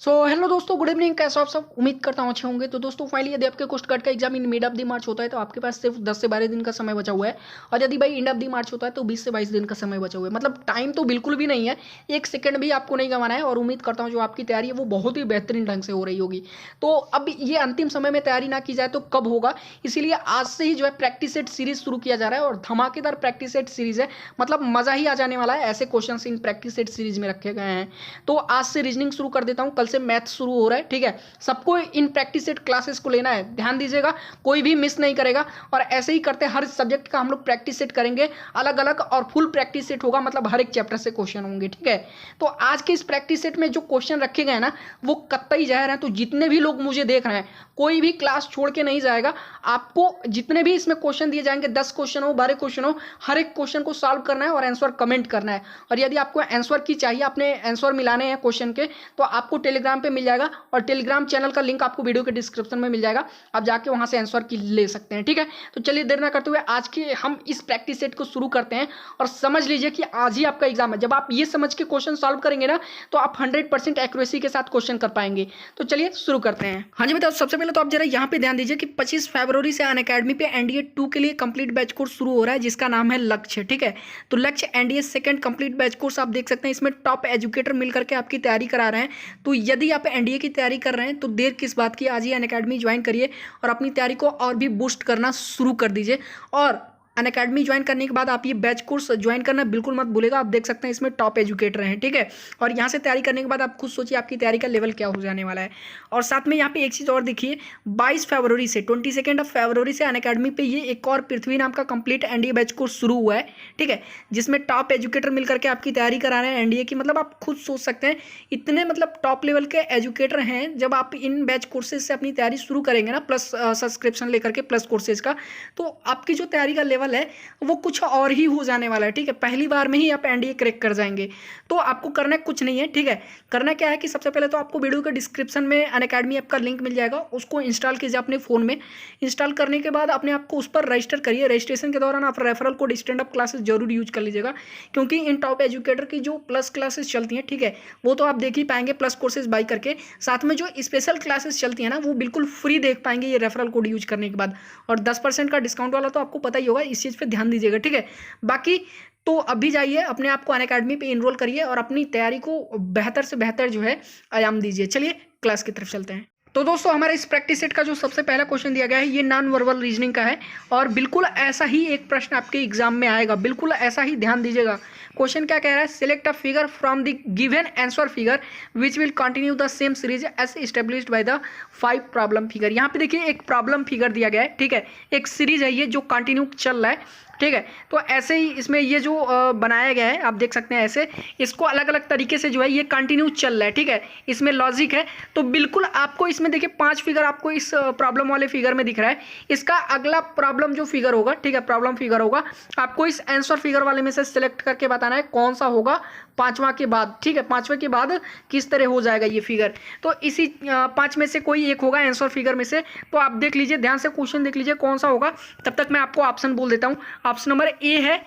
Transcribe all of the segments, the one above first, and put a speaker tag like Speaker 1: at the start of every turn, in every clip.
Speaker 1: Hello दोस्तों, good evening. कैसे हो आप सब? उम्मीद करता हूँ अच्छे होंगे। तो दोस्तों फाइनली यदि आपके कोस्ट गार्ड का exam in mid of the March होता है तो आपके पास सिर्फ 10 से 12 दिन का समय बचा हुआ है। और यदि भाई एंड ऑफ द मार्च होता है तो 20 से 22 दिन का समय बचा हुआ है। मतलब टाइम तो बिल्कुल भी नहीं है, एक सेकंड भी आपको नहीं गंवाना है। और उम्मीद करता हूँ जो आपकी तैयारी है वो बहुत ही बेहतरीन ढंग से हो रही होगी। तो अब ये अंतिम समय में तैयारी ना की जाए तो कब होगा? इसीलिए आज से ही जो है प्रैक्टिस सेट सीरीज शुरू किया जा रहा है और धमाकेदार प्रैक्टिस सेट सीरीज है। मतलब मजा ही आ जाने वाला है। ऐसे question in practice set series में रखे गए हैं। तो आज से रीजनिंग शुरू कर देता हूँ, कल से मैथ शुरू हो रहा है। ठीक है, सबको इन प्रैक्टिस सेट क्लासेस को लेना है, ध्यान दीजिएगा, कोई भी मिस नहीं करेगा। और ऐसे ही करते हर सब्जेक्ट का हम लोग प्रैक्टिस सेट करेंगे अलग अलग, और फुल प्रैक्टिस सेट होगा। मतलब हर एक चैप्टर से क्वेश्चन होंगे। ठीक है, तो आज के इस प्रैक्टिस सेट में जो क्वेश्चन रखे गए ना वो कतई जहर है। तो जितने भी लोग मुझे देख रहे हैं, कोई भी क्लास छोड़ के नहीं जाएगा। आपको जितने भी इसमें क्वेश्चन दिए जाएंगे, 10 क्वेश्चन हो 12 क्वेश्चन हो, हर एक क्वेश्चन को सॉल्व करना है और आंसर कमेंट करना है। और यदि आपको आंसर की चाहिए, अपने आंसर मिलाने हैं क्वेश्चन के, तो आपको टेलीग्राम पे मिल जाएगा। और टेलीग्राम चैनल का लिंक आपको वीडियो के डिस्क्रिप्शन में मिल जाएगा, आप जाके वहां से आंसर की ले सकते हैं। ठीक है, तो चलिए देर ना करते हुए आज के हम इस प्रैक्टिस सेट को शुरू करते हैं। और समझ लीजिए कि आज ही आपका एग्जाम है। जब आप ये समझ के क्वेश्चन सॉल्व करेंगे ना तो आप 100% एक्यूरेसी के साथ क्वेश्चन कर पाएंगे। तो चलिए शुरू करते हैं। हाँ जी बताओ, सबसे पहले तो आप जरा यहाँ पे ध्यान दीजिए कि 25 फरवरी से अनअकैडमी पे एनडीए 2 के लिए कंप्लीट बैच कोर्स शुरू हो रहा है, जिसका नाम है लक्ष्य। ठीक है, तो लक्ष्य NDA second complete batch course आप देख सकते हैं। इसमें टॉप एजुकेटर मिलकर के आपकी तैयारी करा रहे हैं। तो यदि आप एनडीए की तैयारी कर रहे हैं तो देर किस बात की, आज ही अनअकैडमी ज्वाइन करिए और अपनी तैयारी को और भी बूस्ट करना शुरू कर दीजिए। और अनअकैडमी ज्वाइन करने के बाद आप ये बैच कोर्स ज्वाइन करना बिल्कुल मत भूलेगा। आप देख सकते हैं इसमें टॉप एजुकेटर हैं। ठीक है, और यहाँ से तैयारी करने के बाद आप खुद सोचिए आपकी तैयारी का लेवल क्या हो जाने वाला है। और साथ में यहाँ पे एक चीज़ और देखिए, 22 फरवरी से 22 फरवरी से अनअकैडमी पे ये एक और पृथ्वी नाम का कंप्लीट एनडीए बैच कोर्स शुरू हुआ है। ठीक है, जिसमें टॉप एजुकेटर मिलकर के आपकी तैयारी करा रहे हैं एनडीए की। मतलब आप खुद सोच सकते हैं इतने मतलब टॉप लेवल के एजुकेटर हैं। जब आप इन बैच कोर्सेज से अपनी तैयारी शुरू करेंगे ना, प्लस सब्सक्रिप्शन लेकर के प्लस कोर्सेज का, तो आपकी जो तैयारी का लेवल है वो कुछ और ही हो जाने वाला है। ठीक है, पहली बार में ही आप एनडीए क्रैक कर जाएंगे। तो आपको करना कुछ नहीं है। ठीक है, करना क्या है कि सबसे पहले तो आपको वीडियो के डिस्क्रिप्शन में अनअकैडमी ऐप का लिंक मिल जाएगा, उसको इंस्टॉल कीजिए अपने फ़ोन में। इंस्टॉल करने के बाद अपने आप को उस पर रजिस्टर करिए। रजिस्ट्रेशन के दौरान आप referral code stand up classes जरूर यूज कर लीजिएगा, क्योंकि इन टॉप एजुकेटर की जो प्लस क्लासेस चलती हैं, ठीक है, वो तो आप देख ही पाएंगे प्लस कोर्सेज बाई करके। साथ में जो स्पेशल क्लासेस चलती हैं ना वो बिल्कुल फ्री देख पाएंगे ये रेफरल कोड यूज करने के बाद। और 10% का डिस्काउंट वाला तो आपको पता ही होगा, इस चीज़ पर ध्यान दीजिएगा। ठीक है, बाकी तो अभी जाइए अपने आप को अनअकैडमी पे इनरोल करिए और अपनी तैयारी को बेहतर से बेहतर जो है आयाम दीजिए। चलिए क्लास की तरफ चलते हैं। तो दोस्तों हमारे इस प्रैक्टिस सेट का जो सबसे पहला क्वेश्चन दिया गया है ये नॉन वर्बल रीजनिंग का है। और बिल्कुल ऐसा ही एक प्रश्न आपके एग्जाम में आएगा, बिल्कुल ऐसा ही, ध्यान दीजिएगा। क्वेश्चन क्या कह रहा है? Select a figure from the given answer figure which will continue the same series as established by the 5 problem figure. यहाँ पे देखिए एक प्रॉब्लम फिगर दिया गया है। ठीक है, एक सीरीज है ये जो कंटिन्यू चल रहा है। ठीक है, तो ऐसे ही इसमें ये जो बनाया गया है आप देख सकते हैं, ऐसे इसको अलग अलग तरीके से जो है ये कंटिन्यू चल रहा है। ठीक है, इसमें लॉजिक है। तो बिल्कुल आपको इसमें देखिए 5 फिगर आपको इस प्रॉब्लम वाले फिगर में दिख रहा है। इसका अगला प्रॉब्लम जो फिगर होगा, ठीक है, प्रॉब्लम फिगर होगा, आपको इस आंसर फिगर वाले में से सिलेक्ट करके बताना है कौन सा होगा पांचवा के बाद। ठीक है, पांचवे के बाद किस तरह हो जाएगा ये फिगर। तो इसी 5 में से कोई एक होगा आंसर फिगर में से। तो आप देख लीजिए, ध्यान से क्वेश्चन देख लीजिए कौन सा होगा। तब तक मैं आपको ऑप्शन बोल देता हूँ। ऑप्शन नंबर ए है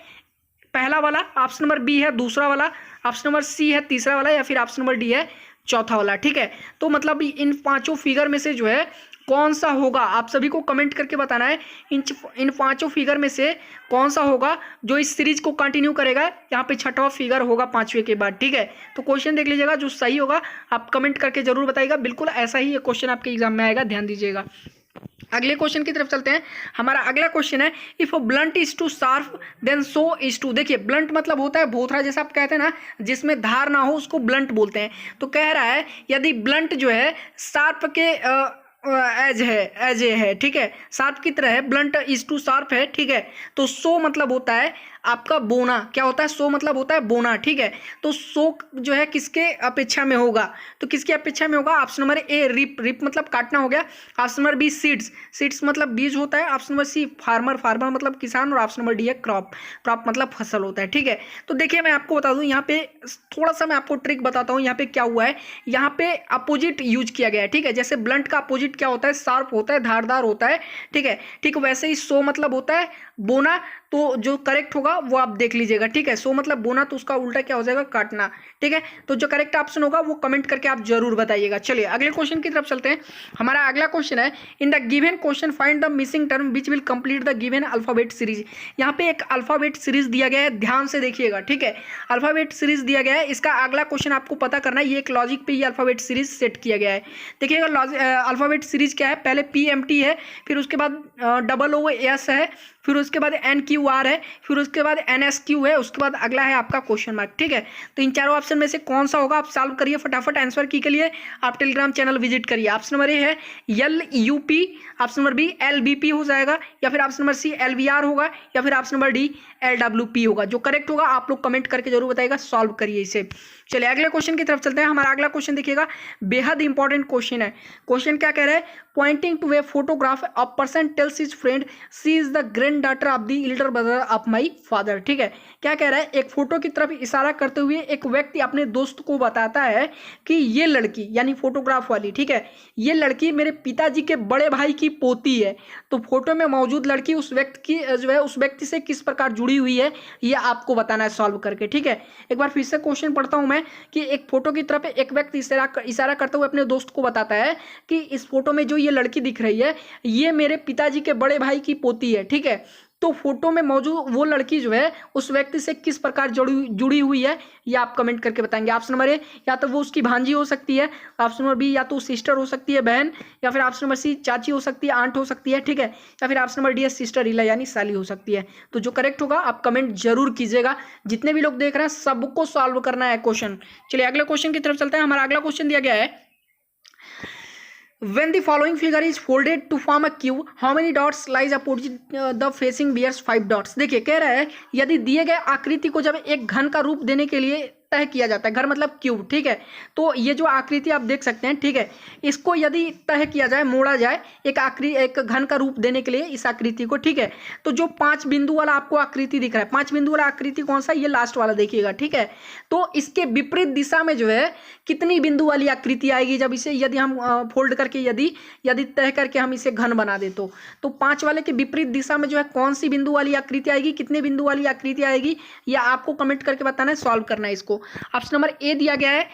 Speaker 1: पहला वाला, ऑप्शन नंबर बी है दूसरा वाला, ऑप्शन नंबर सी है तीसरा वाला, या फिर ऑप्शन नंबर डी है चौथा वाला। ठीक है, तो मतलब इन 5 फिगर में से जो है कौन सा होगा, आप सभी को कमेंट करके बताना है इन 5 फिगर में से कौन सा होगा जो इस सीरीज को कंटिन्यू करेगा। यहाँ पे छठवां फिगर होगा 5वें के बाद। ठीक है, तो क्वेश्चन देख लीजिएगा, जो सही होगा आप कमेंट करके जरूर बताइएगा। बिल्कुल ऐसा ही ये क्वेश्चन आपके एग्जाम में आएगा, ध्यान दीजिएगा। अगले क्वेश्चन की तरफ चलते हैं। हमारा अगला क्वेश्चन है, if blunt is to sharp then so is to. देखिए ब्लंट मतलब होता है भोथरा, जैसा आप कहते हैं ना, जिसमें धार ना हो उसको ब्लंट बोलते हैं। तो कह रहा है यदि ब्लंट जो है शार्प के एज है, ठीक है, शार्प की तरह है, ब्लंट इज टू शार्प है। ठीक है, तो सो मतलब होता है आपका बोना। क्या होता है? सो मतलब होता है बोना। ठीक है, तो सो जो है किसके अपेक्षा में होगा? तो किसकी अपेक्षा में होगा? Option number A rip, rip मतलब काटना हो गया। Option number B seeds, seeds मतलब बीज होता है। Option number C farmer, farmer मतलब किसान। और ऑप्शन नंबर डी है क्रॉप, क्रॉप मतलब फसल होता है। ठीक है, तो देखिए मैं आपको बता दूं, यहाँ पे थोड़ा सा मैं आपको ट्रिक बताता हूँ। यहाँ पे क्या हुआ है, यहाँ पे अपोजिट यूज किया गया है। ठीक है, जैसे ब्लंट का अपोजिट क्या होता है? शार्प होता है, धारदार होता है। ठीक है, ठीक वैसे ही सो मतलब होता है बोना। तो जो करेक्ट होगा वो आप देख लीजिएगा, ठीक है। सो मतलब बोना तो उसका उल्टा क्या हो जाएगा, काटना, ठीक है। तो जो करेक्ट ऑप्शन होगा वो कमेंट करके आप जरूर बताइएगा। चलिए अगले क्वेश्चन की तरफ चलते हैं। हमारा अगला क्वेश्चन है, in the given question find the missing term which will complete the given alphabet series. यहाँ पे एक अल्फाबेट सीरीज दिया गया है, ध्यान से देखिएगा, ठीक है। अल्फाबेट सीरीज दिया गया है, इसका अगला क्वेश्चन आपको पता करना है। ये एक लॉजिक पे ये अल्फाबेट सीरीज सेट किया गया है। देखिएगा अल्फाबेट सीरीज क्या है, पहले PMT है, फिर उसके बाद OOS है, फिर उसके बाद NQR है, फिर उसके बाद NSQ है, उसके बाद अगला है आपका क्वेश्चन मार्क, ठीक है। तो इन चारों ऑप्शन में से कौन सा होगा, आप सॉल्व करिए फटाफट। आंसर की के लिए आप टेलीग्राम चैनल विजिट करिए। ऑप्शन नंबर ए है LUP, option number B LBP हो जाएगा, या फिर ऑप्शन नंबर सी LVR होगा, या फिर ऑप्शन नंबर डी LWP होगा। जो करेक्ट होगा आप लोग कमेंट करके जरूर बताइएगा, सॉल्व करिए इसे। चलिए अगले क्वेश्चन की तरफ चलते हैं। हमारा अगला क्वेश्चन देखिएगा, बेहद इंपॉर्टेंट क्वेश्चन है। क्वेश्चन क्या कह रहा है, pointing to a photograph a person tells his friend she is the granddaughter of the elder brother of my father, ठीक है। क्या कह रहा है, एक फोटो की तरफ इशारा करते हुए एक व्यक्ति अपने दोस्त को बताता है कि ये लड़की, यानी फोटोग्राफ वाली, ठीक है, ये लड़की मेरे पिताजी के बड़े भाई की पोती है। तो फोटो में मौजूद लड़की उस व्यक्ति की जो है उस व्यक्ति से किस प्रकार जुड़ी हुई है, ये आपको बताना है सॉल्व करके, ठीक है। एक बार फिर से क्वेश्चन पढ़ता हूं मैं कि एक फोटो की तरफ एक व्यक्ति इशारा करते हुए अपने दोस्त को बताता है कि इस फोटो में जो ये लड़की दिख रही है ये मेरे पिताजी के बड़े भाई की पोती है, ठीक है। तो फोटो में मौजूद वो लड़की जो है उस व्यक्ति से किस प्रकार जुड़ी हुई है, ये आप कमेंट करके बताएंगे। ऑप्शन नंबर ए, या तो वो उसकी भांजी हो सकती है, ऑप्शन नंबर बी या तो सिस्टर हो सकती है, बहन, या फिर ऑप्शन नंबर सी चाची हो सकती है, आंट हो सकती है, ठीक है, या फिर ऑप्शन नंबर डी है सिस्टर इला यानी साली हो सकती है। तो जो करेक्ट होगा आप कमेंट जरूर कीजिएगा। जितने भी लोग देख रहे हैं सबको सॉल्व करना है क्वेश्चन। चलिए अगले क्वेश्चन की तरफ चलते हैं। हमारा अगला क्वेश्चन दिया गया है, when the following figure is folded to form a cube, how many dots lies opposite the facing bears 5 dots। देखिए कह रहा है यदि दिए गए आकृति को जब एक घन का रूप देने के लिए तय किया जाता है, घर मतलब क्यूब, ठीक है। तो ये जो आकृति आप देख सकते हैं, ठीक है, इसको यदि तय किया जाए, मोड़ा जाए एक घन का रूप देने के लिए इस आकृति को, ठीक है। तो जो 5 बिंदु वाला आपको आकृति दिख रहा है, 5 बिंदु वाला आकृति कौन सा, ये लास्ट वाला देखिएगा, ठीक है। तो इसके विपरीत दिशा में जो है कितनी बिंदु वाली आकृति आएगी जब इसे यदि हम फोल्ड करके यदि तय करके हम इसे घन बना दे तो 5 वाले के विपरीत दिशा में जो है कौन सी बिंदु वाली आकृति आएगी, कितने बिंदु वाली आकृति आएगी, यह आपको कमेंट करके बताना है, सॉल्व करना है इसको। ऑप्शन नंबर ए दिया गया है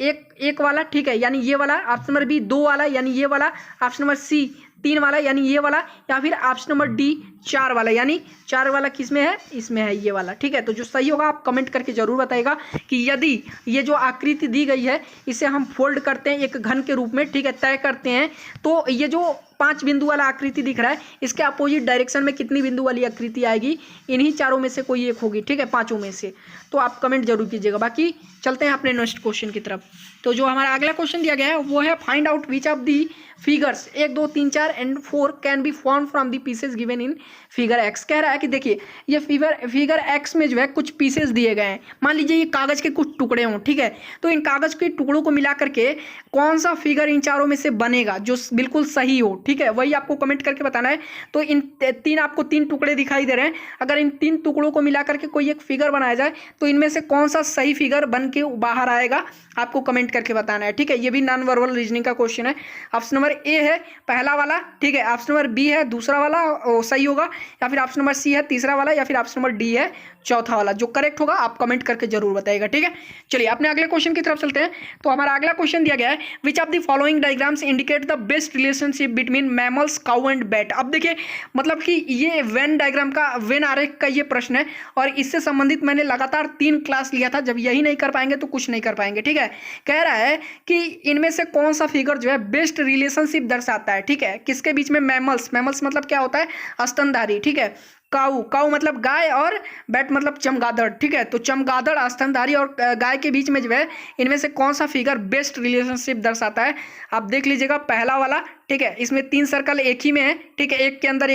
Speaker 1: एक वाला, ठीक है, यानी ये वाला। ऑप्शन नंबर बी 2 वाला यानी ये वाला। ऑप्शन नंबर सी 3 वाला यानी ये वाला, या फिर ऑप्शन नंबर डी 4 वाला यानी 4 वाला किसमें है, इसमें है ये वाला, ठीक है। तो जो सही होगा आप कमेंट करके जरूर बताइएगा कि यदि ये जो आकृति दी गई है इसे हम फोल्ड करते हैं एक घन के रूप में, ठीक है, तय करते हैं, तो ये जो 5 बिंदु वाला आकृति दिख रहा है इसके अपोजिट डायरेक्शन में कितनी बिंदु वाली आकृति आएगी, इन्हीं चारों में से कोई एक होगी, ठीक है, 5 में से। तो आप कमेंट जरूर कीजिएगा। बाकी चलते हैं अपने नेक्स्ट क्वेश्चन की तरफ। तो जो हमारा अगला क्वेश्चन दिया गया है वो है, find out which of the figures 1 2 3 4 and 4 can be form from the pieces given in figure x. कह रहा है कि देखिए ये फिगर एक्स में जो है कुछ पीसेज दिए गए हैं। मान लीजिए ये कागज के कुछ टुकड़े हों, ठीक है, तो इन कागज के टुकड़ों को मिला करके कौन सा फिगर इन चारों में से बनेगा जो बिल्कुल सही हो, ठीक है, वही आपको कमेंट करके बताना है। तो इन आपको 3 टुकड़े दिखाई दे रहे हैं, अगर इन 3 टुकड़ों को मिला करके कोई एक फिगर बनाया जाए तो इनमें से कौन सा सही फिगर बन के बाहर आएगा आपको कमेंट करके बताना है, ठीक है। ये भी नॉन वर्बल रीजनिंग का क्वेश्चन है। ऑप्शन नंबर ए है पहला वाला, ठीक है, ऑप्शन नंबर बी है दूसरा वाला सही होगा, या फिर ऑप्शन नंबर सी है तीसरा वाला, या फिर ऑप्शन नंबर डी है चौथा वाला। जो करेक्ट होगा आप कमेंट करके जरूर बताइएगा, ठीक है। चलिए अपने अगले क्वेश्चन की तरफ चलते हैं। तो हमारा अगला क्वेश्चन दिया गया है, which of the following diagrams indicate the best relationship between mammals, cow and bat. अब देखिए मतलब कि ये वेन डायग्राम का, वेन आरेख का ये प्रश्न है, और इससे संबंधित मैंने लगातार 3 क्लास लिया था। जब यही नहीं कर पाएंगे तो कुछ नहीं कर पाएंगे, ठीक है। कह रहा है कि इनमें से कौन सा फिगर जो है बेस्ट रिलेशनशिप दर्शाता है, ठीक है, किसके बीच में, मैमल्स मतलब क्या होता है, स्तनधारी, ठीक है, काऊ मतलब गाय, और बैट मतलब चमगादड़, ठीक है। तो चमगादड़, स्तनधारी और गाय के बीच में जो है इनमें से कौन सा फिगर बेस्ट रिलेशनशिप दर्शाता है, आप देख लीजिएगा। पहला वाला, ठीक है, इसमें 3 सर्कल एक ही में है, ठीक है, एक के अंदर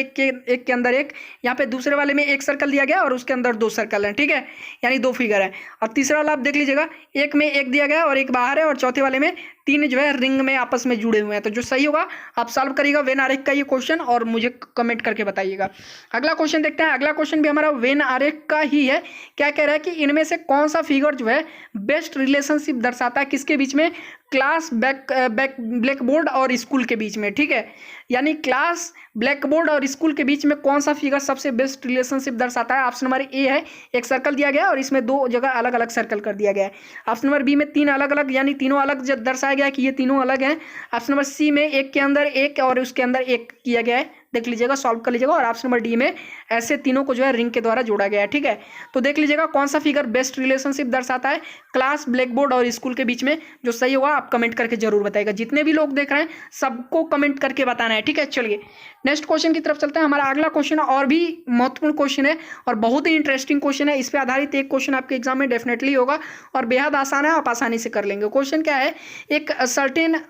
Speaker 1: एक, यहाँ पे दूसरे वाले में 1 सर्कल दिया गया और उसके अंदर 2 सर्कल हैं, ठीक है, यानी 2 फिगर है। और तीसरा वाला आप देख लीजिएगा, एक में 1 दिया गया और 1 बाहर है, और चौथे वाले में 3 जो है रिंग में आपस में जुड़े हुए हैं। तो जो सही होगा आप सॉल्व करिएगा वेन आरेख का ये क्वेश्चन और मुझे कमेंट करके बताइएगा। अगला क्वेश्चन देखते हैं। अगला क्वेश्चन भी हमारा वेन आरेख का ही है। क्या कह रहा है कि इनमें से कौन सा फिगर जो है बेस्ट रिलेशनशिप दर्शाता है किसके बीच में, क्लास ब्लैक बोर्ड और स्कूल के बीच में, ठीक है, यानी क्लास ब्लैक बोर्ड और स्कूल के बीच में कौन सा फिगर सबसे बेस्ट रिलेशनशिप दर्शाता है? ऑप्शन नंबर ए है, एक सर्कल दिया गया और इसमें दो जगह अलग अलग सर्कल कर दिया गया है। ऑप्शन नंबर बी में तीन अलग अलग, यानी तीनों अलग दर्शाया गया है कि ये तीनों अलग हैं। ऑप्शन नंबर सी में एक के अंदर एक और उसके अंदर एक किया गया है, देख लीजिएगा, सॉल्व कर लीजिएगा। और ऑप्शन नंबर डी में ऐसे तीनों को जो है रिंग के द्वारा जोड़ा गया है, ठीक है। तो देख लीजिएगा कौन सा फिगर बेस्ट रिलेशनशिप दर्शाता है क्लास ब्लैक बोर्ड और स्कूल के बीच में। जो सही होगा आप कमेंट करके जरूर बताइएगा। जितने भी लोग देख रहे हैं सबको कमेंट करके बताना है, ठीक है। चलिए नेक्स्ट क्वेश्चन की तरफ चलते हैं। हमारा अगला क्वेश्चन और भी महत्वपूर्ण क्वेश्चन है और बहुत ही इंटरेस्टिंग क्वेश्चन है। इस पर आधारित एक क्वेश्चन आपके एग्जाम में डेफिनेटली होगा और बेहद आसान है, आप आसानी से कर लेंगे। क्वेश्चन क्या है, एक सर्टेन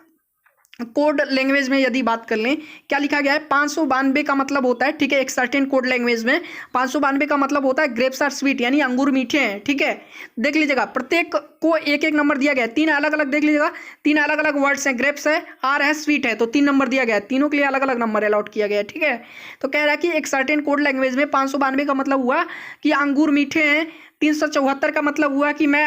Speaker 1: कोड लैंग्वेज में यदि बात कर लें, क्या लिखा गया है, 592 का मतलब होता है, ठीक है, एक सर्टेन कोड लैंग्वेज में 592 का मतलब होता है ग्रेप्स आर स्वीट, यानी अंगूर मीठे हैं, ठीक है। देख लीजिएगा प्रत्येक को एक एक नंबर दिया गया है, तीन अलग अलग, देख लीजिएगा तीन अलग अलग वर्ड्स हैं, ग्रेप्स है, आर है, स्वीट है, तो 3 नंबर दिया गया है, तीनों के लिए अलग अलग नंबर अलॉट किया गया है, ठीक है। तो कह रहा है कि एक सर्टेन कोड लैंग्वेज में 592 का मतलब हुआ कि अंगूर मीठे हैं, 374 का मतलब हुआ कि मैं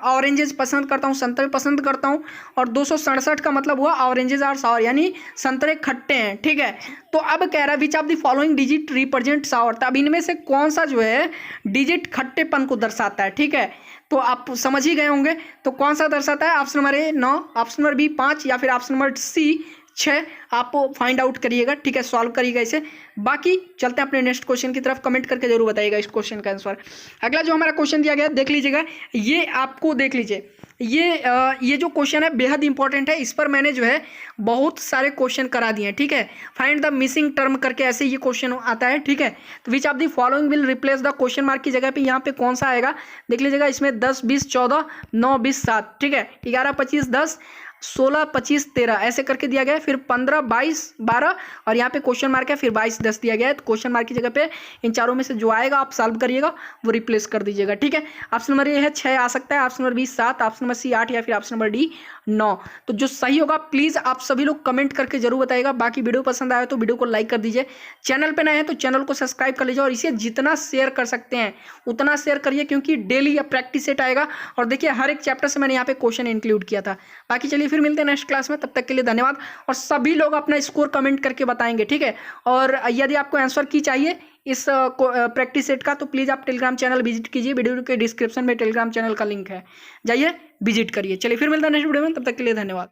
Speaker 1: ऑरेंजेस पसंद करता हूँ, संतरे पसंद करता हूँ, और 267 का मतलब हुआ ऑरेंजेस आर सावर, यानी संतरे खट्टे हैं, ठीक है। तो अब कह रहा है which of the following digit represent सावर, तो अब इनमें से कौन सा जो है डिजिट खट्टेपन को दर्शाता है, ठीक है। तो आप समझ ही गए होंगे, तो कौन सा दर्शाता है? Option number A 9, option number B 5 या फिर ऑप्शन नंबर सी 6, आप फाइंड आउट करिएगा, ठीक है, सॉल्व करिएगा इसे। बाकी चलते हैं अपने नेक्स्ट क्वेश्चन की तरफ, कमेंट करके जरूर बताइएगा इस क्वेश्चन का आंसर। अगला जो हमारा क्वेश्चन दिया गया है देख लीजिएगा, ये आपको देख लीजिए, ये जो क्वेश्चन है बेहद इंपॉर्टेंट है, इस पर मैंने जो है बहुत सारे क्वेश्चन करा दिए हैं, ठीक है। फाइंड द मिसिंग टर्म करके ऐसे ये क्वेश्चन आता है, ठीक है। तो विच of the following will replace the question mark की जगह पे यहाँ पे कौन सा आएगा, देख लीजिएगा, इसमें 10 20 14 9 20 7, ठीक है, 11 25 10 16 25 13 ऐसे करके दिया गया है, फिर 15 22 12 और यहाँ पे क्वेश्चन मार्क है, फिर 22 10 दिया गया है। तो क्वेश्चन मार्क की जगह पे इन चारों में से जो आएगा आप सॉल्व करिएगा, वो रिप्लेस कर दीजिएगा, ठीक है। ऑप्शन नंबर ए है 6 आ सकता है, option number B 7, option number C 8 या फिर ऑप्शन नंबर डी 9। तो जो सही होगा प्लीज आप सभी लोग कमेंट करके जरूर बताइएगा। बाकी वीडियो पसंद आया तो वीडियो को लाइक कर दीजिए, चैनल पे नए हैं तो चैनल को सब्सक्राइब कर लीजिए और इसे जितना शेयर कर सकते हैं उतना शेयर करिए, क्योंकि डेली प्रैक्टिस सेट आएगा और देखिए हर एक चैप्टर से मैंने यहाँ पे क्वेश्चन इंक्लूड किया था। बाकी चलिए फिर मिलते हैं नेक्स्ट क्लास में, तब तक के लिए धन्यवाद। और सभी लोग अपना स्कोर कमेंट करके बताएंगे, ठीक है। और यदि आपको आंसर की चाहिए इस प्रैक्टिस सेट का तो प्लीज आप टेलीग्राम चैनल विजिट कीजिए, वीडियो के डिस्क्रिप्शन में टेलीग्राम चैनल का लिंक है, जाइए विजिट करिए। चलिए फिर मिलते हैं नेक्स्ट वीडियो में, तब तक के लिए धन्यवाद।